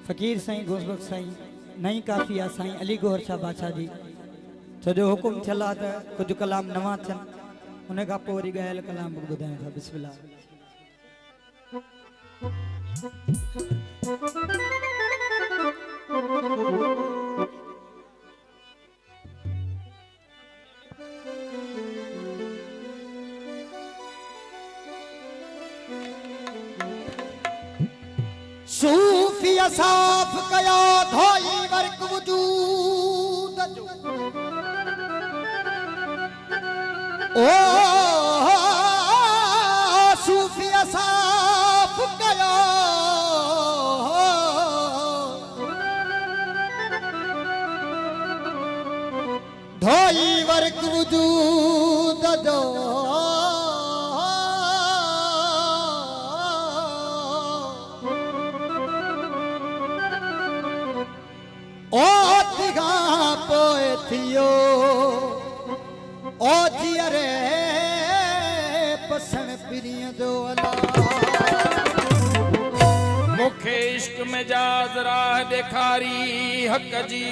फ़कीर साईं घोषबख्श साईं नई काफ़िया साईं अली गौहर शाह बादशाह जी जो हुकुम थियल आहे त कुछ कलाम नवा थियनि उन खां पोइ वरी ॻायल कलाम ॿुधायूं था। बिस्मिल्लाह। सूफी साफ कया धोई वर्क वजूद जो ओ सूफी साफ कया धोई वर्क वजूद जो ओ तिगा पोए थियो ओ जियरे पसण पिरिय दो अला मुखे इश्क में जाज राह देखारी हक जी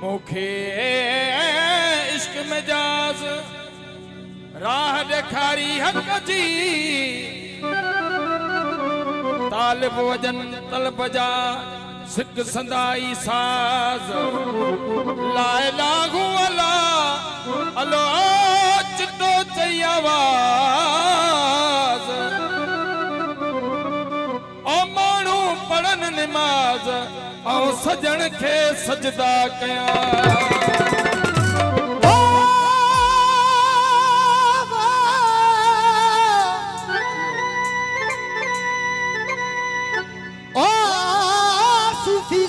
मुखे इश्क में जाज राह देखारी हक जी तालिब वजन तलब जा सिक संदाई साज लाए लागू अला अलो चितो चई आवाज ओ मानू पढ़न नमाज औ सजन खे सजदा कया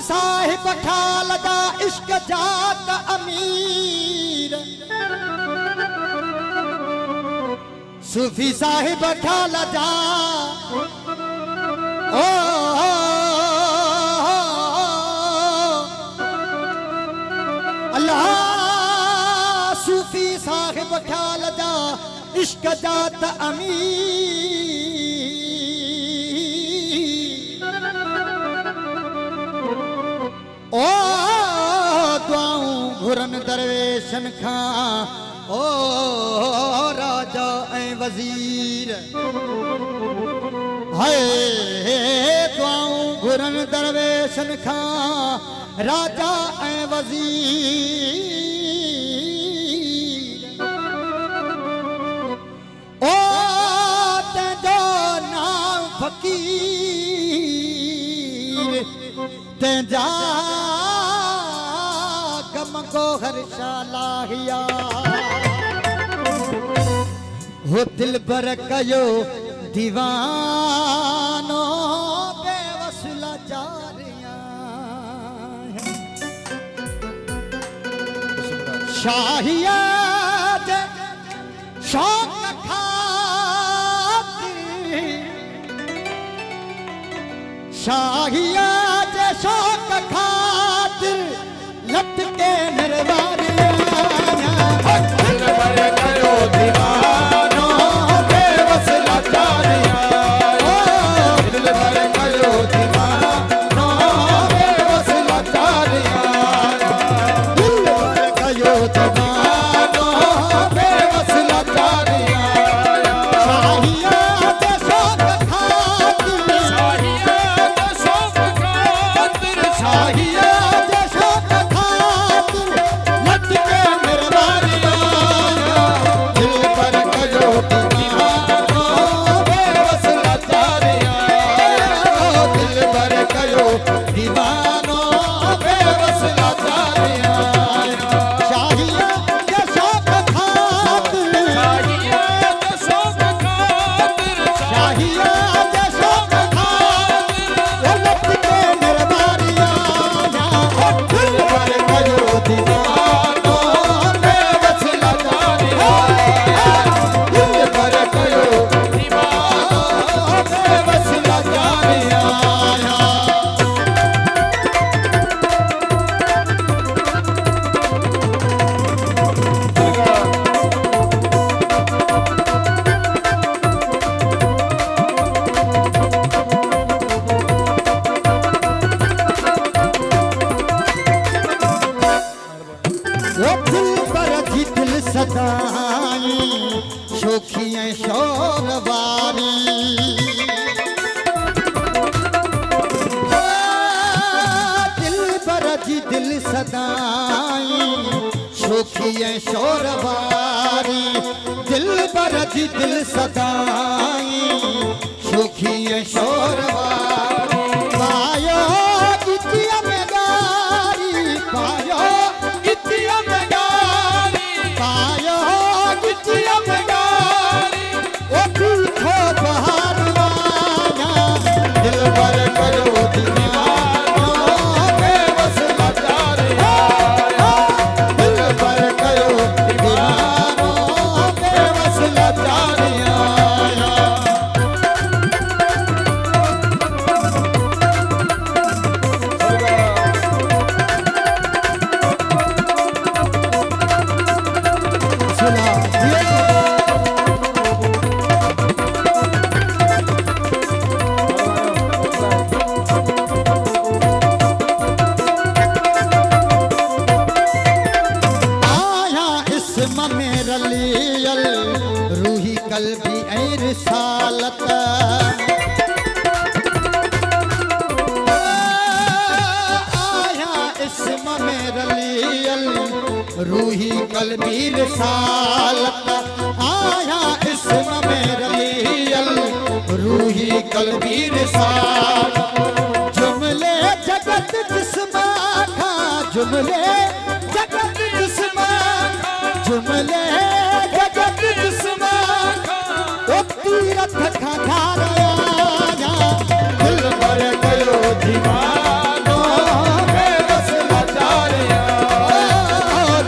साहिब खा लगा इश्क जात अमीर सूफी साहिब खा लगा ओ अल्लाह सूफी साहिब खा लगा इश्क जात अमीर ओ दुआऊं घुरन दरवेशन खां ओ राजा ऐं वज़ीर हाय दुआऊं घुरन दरवेशन खां राजा ऐं वज़ीर ओ तेजो नाम फ़कीर तेजा गोहर शालाहिया हो दिल बर कयो दीवानो बेवसला जारिया शाहिया दे शौक खातिर शाहिया दे शौक खातिर लट के नरवारिया दिल भर कयो दीवानो बेवसला जारिया दिल भर कयो दीवानो बेवसला जारिया दिल भर कयो दीवानो बेवसला जारिया शाहिया दे शौक खातिर शाहिया दे शौक खातिर शाहिया शोखी शोर वारी दिल बर जी दिल सदाई शोखी शोर वारी पायो इतिया में गारी पायो इतिया में गारी पायो इतिया में गारी ओ पूछो बहार वाया दिल बर करो दीवानो बेबस लाचार आया दिल बर करो दीवानो बेबस लाचार आया सुना आया इसम में रलियल रूही कल्बी ऐ रिसालत आया इसम में रलियल रूही कल्बी रिसालत आया इसम में रलियल रूही कल्बी रिसालत जुमले जगत जिस्मा खा जुमले जगत जिस्मा जुमले जगत जिस्मा ओ तीरथ खा आया दिल भर गयो दीवानो बेबस लाचार आया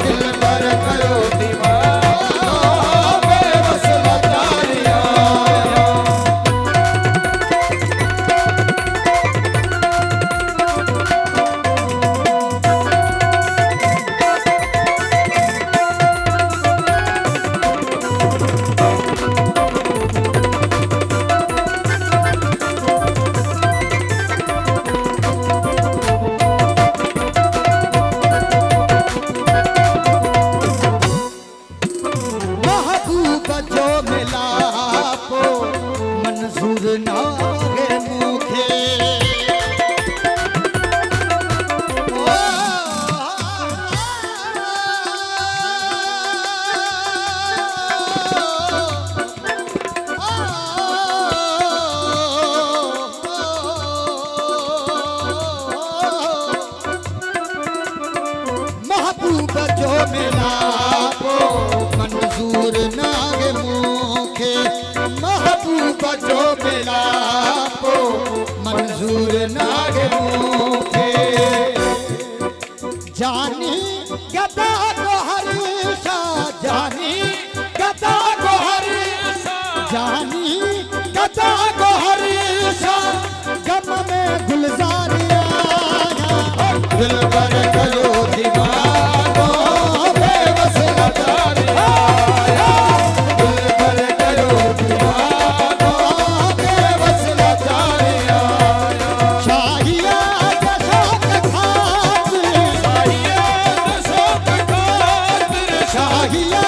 दिल भर गयो दीवानो बेबस लाचार आया महबूब जो मिला को मंजूर ना गे मुखे महबूब जो मिला को मंजूर नाग मुखे महबूब जो मिला को मंजूर नाग मुखे जानी गदा को हरीशा जानी गदा को हरीशा जानी गदा को हरीशा गम में गुलजार आया दिल भर गयो दीवानो बेबस लाचार आया दिल भर गयो दीवानो बेबस लाचार आया शाहिया दशोक खातिर शाहिया दशोक खातिर शाहिया